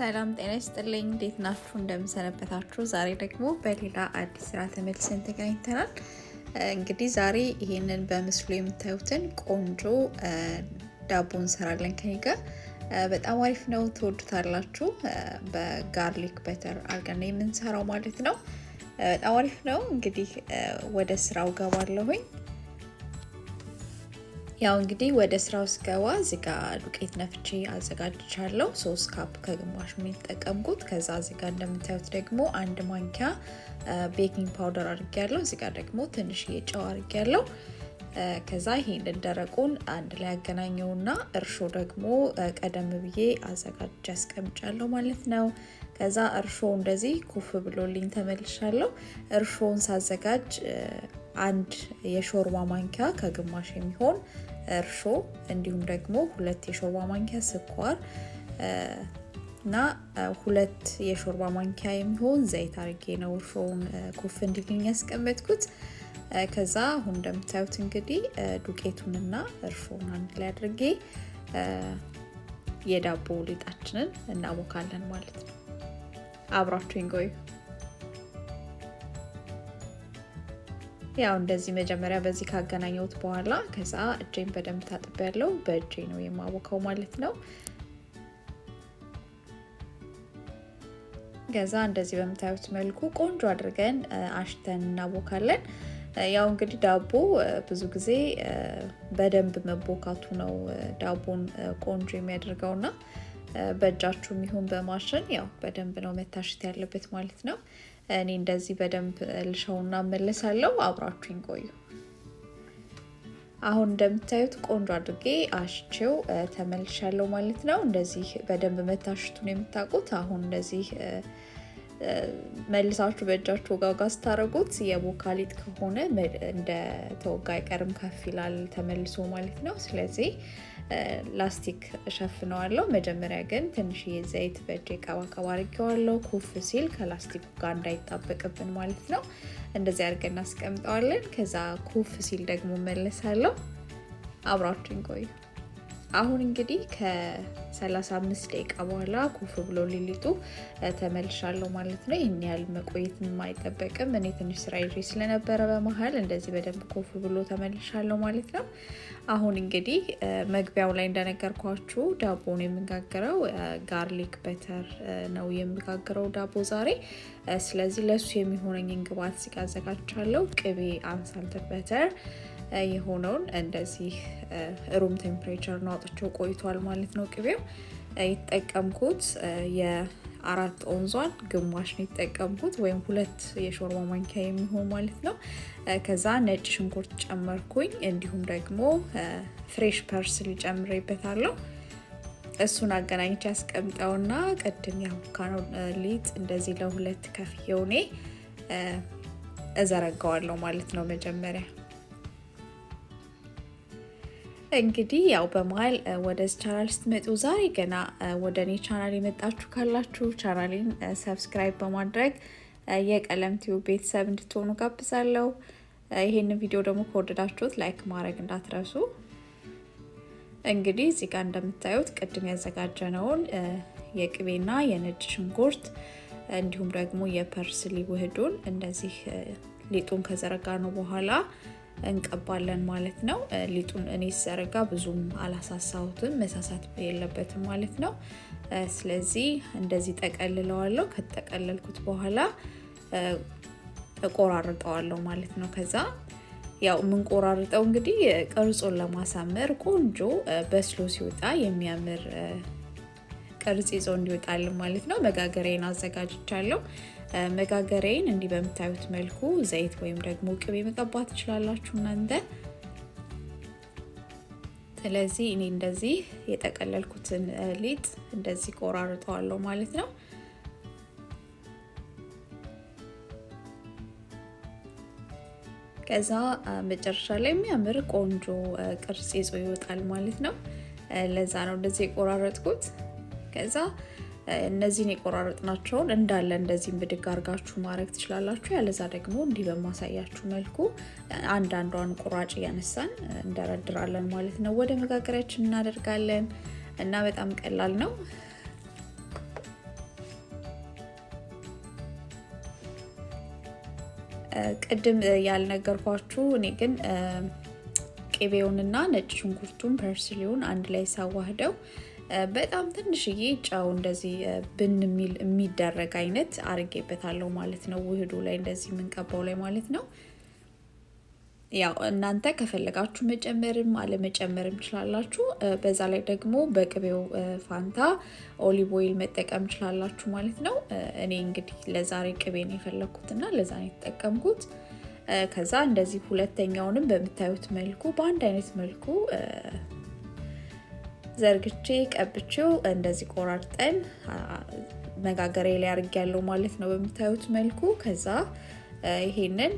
ሰላም ጤና ይስጥልኝ እንዴት ናችሁ እንደምሰነበታችሁ ዛሬ ደግሞ በሌላ አዲስ ስራ ተመልሰን ተገናኝተናል እንግዲህ ዛሬ ይሄንን በምስሉ የምታዩትን ቆንጆ ዳቦ እንሰራለን ከኔ ጋር በጣም አሪፍ ነው ትወዱታላችሁ በጋርሊክ በተር አርገን የምንሰራው ማለት ነው በጣም አሪፍ ነው እንግዲህ ወደ ስራው ገባለሁኝ ያው እንግዲህ ወደ ስራው ስገባ እዚህ ጋር ዱቄት ነፍቼ አዘጋጅቻለሁ 3 ካፕ ከግማሽ ምን ተጠቀምኩት ከዛ እዚህ ጋር እንደምታዩት ደግሞ 1 ማንኪያ ቤኪንግ ፓውደር አድርጌያለሁ እዚህ ጋር ደግሞ ትንሽ የጨው አድርጌያለሁ ከዛ ይሄንን ደረቁን አንድ ላይ አገናኘውና እርሾ ደግሞ ቀደም ብዬ አዘጋጅቼ አስቀምጫለሁ ማለት ነው ከዛ እርሾ እንደዚህ ኩፍ ብሎልኝ ተመልሻለሁ እርሾውን ሳዘጋጅ አንድ የሾርባ ማንኪያ ከግማሽ የሚሆን እርሾ እንዲሁም ደግሞ 2 የሾርባ ማንኪያ ስኳር እና 2 የሾርባ ማንኪያ የሚሆን ዘይት አድርጌ ነው እርሾውን ኩፍ እንዲልኝ ያስቀመጥኩት ከዛ አሁን እንደምታዩት እንግዲህ ዱቄቱንና እርሾውን አንድ ላይ አድርጌ የዳቦ ሊጣችንን እናቦካለን ማለት ነው አብራችሁኝ ቆዩ ያው እንደዚህ መጀመሪያ በዚህ ካገናኘሁት በኋላ ከዛ እጄን በደንብ ታጥቤያለሁ በእጄ ነው የማቦካው ማለት ነው ከዛ እንደዚህ በመታዩት መልኩ ቆንጆ አድርገን አሽተን እናቦካለን ያው እንግዲህ ዳቦ ብዙ ጊዜ በደንብ መቦካቱ ነው ዳቦን ቆንጆ የሚያደርገውና በእጃችሁም ይሁን በማሽን ያው በደንብ ነው መታሸት ያለበት ማለት ነው እኔ እንደዚህ በደንብ ልሻውና መለሳለሁ አብራችሁኝ ቆዩ አሁን እንደምታዩት ቆንጆ አድርጌ አሽቼው ተመልሻለሁ ማለት ነው እንደዚህ በደንብ መታሸቱን የምታውቁት አሁን እንደዚህ መልሳችሁ በእጃችሁ ጋጋ ስታረጉት የቦካሊጥ ከሆነ እንደ ተወጋ አይቀርም ከፍ ይላል ተመልሶ ማለት ነው ስለዚህ ላስቲክ ሸፍነዋለሁ መጀመሪያ ግን ትንሽ ዘይት በእጄ ቀባቀባ አድርጌዋለሁ ኩፍ ሲል ከላስቲኩ ጋር እንዳይጣበቅብን ማለት ነው እንደዚህ አድርገን እናስቀምጠዋለን ከዛ ኩፍ ሲል ደግሞ መለሳለሁ አብራችሁኝ ቆዩ አሁን እንግዲህ ከ35 ደቂቃ በኋላ ኩፍ ብሎ ሊሊጡ ተመልሻለሁ ማለት ነው ይሄን ያህል መቆየት የማይጠበቅም እኔ ትንሽ ስራ ይዤ ስለነበረ በመሃል እንደዚህ በደንብ ኩፍ ብሎ ተመልሻለሁ ማለት ነው አሁን እንግዲህ መግቢያው ላይ እንደነገርኳችሁ ዳቦን የምጋገረው ጋርሊክ በተር ነው የምጋገረው ዳቦ ዛሬ ስለዚህ ለሱ የሚሆነኝ ግብአት ሲጋዘጋቻለሁ ቅቤ አንሳልተድ በተር የሆነውን እንደዚህ ሩም ቴምፕሬቸር ነው አጥቼው ቆይቷል ማለት ነው ቅቤው የተጠቀምኩት የ4 ኦንዟን ግማሽ ነው የተጠቀምኩት ወይም 2 የሾርባ ማንኪያ የሚሆን ማለት ነው ከዛ ነጭ ሽንኩርት ጨመርኩኝ እንዲሁም ደግሞ ፍሬሽ ፐርስሊ ጨምሬበታለሁ እሱን አገናኝቼ አስቀምጠውና ቀድም ያቦካነው ሊጥ እንደዚህ ለሁለት ከፍዬው እኔ እዘረጋዋለሁ ማለት ነው መጀመሪያ እንግዲህ ያው በመሃል ወደ ቻናል ስትመጡ ዛሬ ገና ወደኔ ቻናል የመጣችሁ ካላችሁ ቻናሌን ሰብስክራይብ በማድረግ የቀለም ቲዩብ ቤተሰብ እንድትሆኑ ጋብዛለሁ ይሄንን ቪዲዮ ደግሞ ከወደዳችሁት ላይክ ማድረግ እንዳትረሱ እንግዲህ እዚህ ጋር እንደምታዩት ቅድም ያዘጋጀነውን የቅቤና የነጭ ሽንኩርት እንዲሁም ደግሞ የፐርስሊ ውህዱን እንደዚህ ሊጡን ከዘረጋነው በኋላ እንቀባለን ማለት ነው ሊጡን እኔ ሰረጋ ብዙም አላሳሳሁትም መሳሳት የለበትም ማለት ነው ስለዚህ እንደዚህ ተቀልለዋለሁ ከተቀለልኩት በኋላ እቆራርጠዋለሁ ማለት ነው ከዛ ያው ምን ቆራርጠው እንግዲህ ቅርጹን ለማሳመር ቆንጆ በስሎ ሲወጣ የሚያምር ቅርጽ ይዞ እንዲወጣልን ማለት ነው መጋገሪያን አዘጋጅቻለሁ መጋገሪያን እንዲህ በመታዩት መልኩ ዘይት ወይም ደግሞ ቅቤ መቀባት ትችላላችሁ እናንተ ስለዚህ እኔ እንደዚህ የተቀለልኩትን ሊጥ እንደዚህ ቆራርጠዋለሁ ማለት ነው ከዛ መጨረሻ ላይ የሚያምር ቆንጆ ቅርጽ ይዞ ይወጣል ማለት ነው ለዛ ነው እንደዚህ ቆራረጥኩት ከዛ እነዚህን የቆራረጥናቸውን እንዳለ እንደዚህ ብድግ አርጋችሁ ማድረግ ትችላላችሁ ያለዛ ደግሞ እንዲህ በማሳያችሁ መልኩ አንዳንዷን ቁራጭ ያነሳን እንደረድራለን ማለት ነው ወደ መጋገሪያችን እናደርጋለን እና በጣም ቀላል ነው ቅድም ያልነገርኳችሁ እኔ ግን ቅቤውንና ነጭ ሽንኩርቱን ፐርስሊውን አንድ ላይ ሳዋህደው በጣም ትንሽዬ ጫው እንደዚህ ብንሚል የሚደረግ አይነት አርጌበታለሁ ማለት ነው ውህዱ ላይ እንደዚህ ምንቀባው ላይ ማለት ነው ያው እናንተ ከፈለጋችሁ መጨመርም አለመጨመርም ትችላላችሁ በዛ ላይ ደግሞ በቅቤው ፋንታ ኦሊቭ ኦይል መጠቀም ትችላላችሁ ማለት ነው እኔ እንግዲህ ለዛሬ ቅቤ ነው የፈለኩትና ለዛ ነው የተጠቀምኩት ከዛ እንደዚህ ሁለተኛውንም በመታዩት መልኩ በአንድ አይነት መልኩ ዘርግቼ ቀብቼው እንደዚህ ቆራርጠን መጋገሪያ ላይ አርጋለሁ ማለት ነው በመታዩት መልኩ ከዛ ይሄንን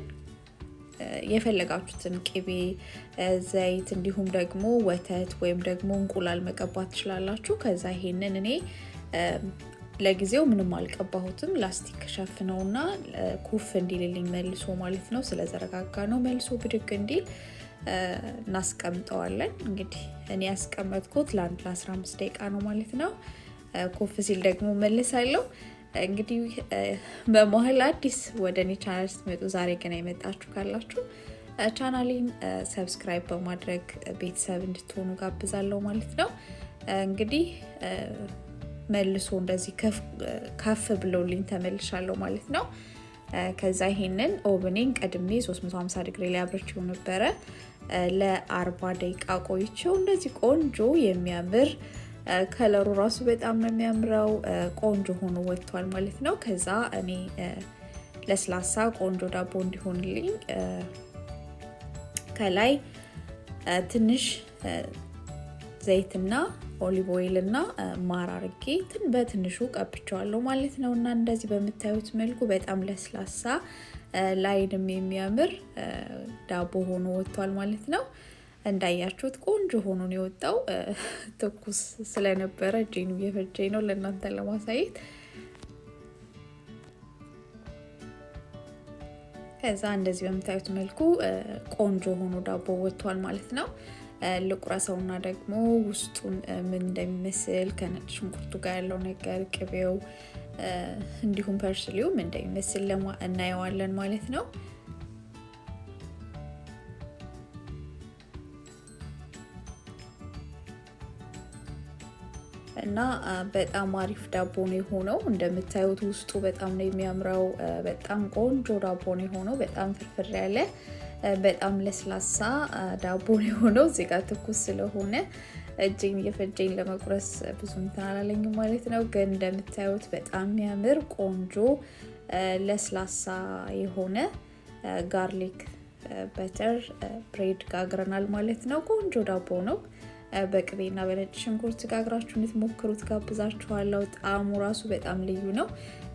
የፈለጋችሁትን ቅቤ ዘይት እንዲሁም ደግሞ ወተት ወይም ደግሞ እንቁላል መቀባት ትችላላችሁ ከዛ ይሄንን እኔ ለጊዜው ምንም አልቀባሁትም ላስቲክ ሸፍነውና ኩፍ እንዲልልኝ መልሶ ማለት ነው ስለዘረጋጋ ነው መልሶ ብድግ እንዲል እናስቀምጠዋለን እንግዲህ እኔ ያስቀመጥኩት ለ15 ደቂቃ ነው ማለት ነው ኩፍ ሲል ደግሞ መልሳለሁ እንግዲህ በመሃል አዲስ ወደኔ ቻናል ስትመጡ ዛሬ ገና የመጣችሁ ካላችሁ ቻናሌን ሰብስክራይብ በማድረግ ቤተሰብ እንድትሆኑ ጋብዛለሁ ማለት ነው እንግዲህ መልሶ እንደዚህ ከፍ ብሎልኝ ተመልሻለሁ ማለት ነው ከዛ ይሄንን ኦቭኔን ቀድሜ 350 ዲግሪ ላይ አብርቼው ነበር ለ40 ደቂቃ ቆይቼው እንደዚህ ቆንጆ የሚያምር ከለሩ ራሱ በጣም ነው የሚያምረው ቆንጆ ሆኖ ወጥቷል ማለት ነው ከዛ እኔ ለስላሳ ቆንጆ ዳቦ እንዲሆንልኝ ከላይ ትንሽ ዘይትና ኦሊቭ ኦይልና ማር አርጌ በትንሹ ቀብቼዋለሁ ማለት ነውና እንደዚህ በመታዩት መልኩ በጣም ለስላሳ ላይንም የሚያምር ዳቦ ሆኖ ወጥቷል ማለት ነው እንዳያችሁት ቆንጆ ሆኖ ነው የወጣው ትኩስ ስለነበረ ጂኑ የፈጀኝ ነው ለእናንተ ለማሳየት ከዛ እንደዚህ በመታዩት መልኩ ቆንጆ ሆኖ ዳቦ ወጥቷል ማለት ነው ለቁራሳውና ደግሞ ውስጡን ምን እንደሚመስል ከነጭ ሽንኩርቱ ጋር ያለው ነገር ቅቤው እንዲሁም ፐርስሊው ምን እንደሚመስል እናየዋለን ማለት ነው እና በጣም አሪፍ ዳቦ ነው የሆነው እንደምታዩት ውስጡ በጣም ነው የሚያምረው በጣም ቆንጆ ዳቦ ነው የሆነው በጣም ፍርፍር ያለ በጣም ለስላሳ ዳቦ ነው የሆነው እዚህ ጋር ትኩስ ስለሆነ እጄን እየፈጀኝ ለመቁረስ ብዙ እንትን አላለኝም ማለት ነው ግን እንደምታዩት በጣም የሚያምር ቆንጆ ለስላሳ የሆነ ጋርሊክ በተር ብሬድ ጋግረናል ማለት ነው ቆንጆ ዳቦ ነው በቅቤና በነጭ ሽንኩርት ጋግራችሁ እንድትሞክሩት ጋብዛችኋለሁ ጣዕሙ ራሱ በጣም ልዩ ነው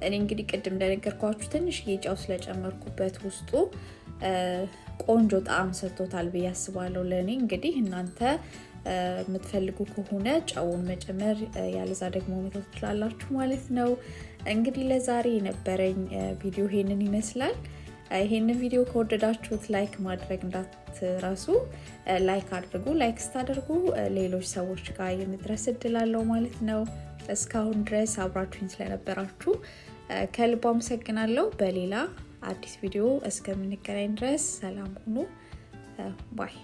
እኔ እንግዲህ ቅድም እንደነገርኳችሁ ትንሽ ጨው ስለጨመርኩበት ውስጡ ቆንጆ ጣዕም ሰጥቶታል በያስባለሁ ለኔ እንግዲህ እናንተ የምትፈልጉ ከሆነ ጨውን መጨመር ያለዛ ደግሞ መተው ትችላላችሁ ማለት ነው እንግዲህ ለዛሬ የነበረኝ ቪዲዮ ይሄንን ይመስላል ይሄንን ቪዲዮ ከወደዳችሁት ላይክ ማድረግ እንዳትረሱ ላይክ አድርጉ ላይክ ስታደርጉ ሌሎች ሰዎች ጋር የመድረስ እድል አለው ማለት ነው እስካሁን ድረስ አብራችሁኝ ስለነበራችሁ ከልብ አመሰግናለሁ በሌላ አዲስ ቪዲዮ እስከምንገናኝ ድረስ ሰላም ሁኑ ባይ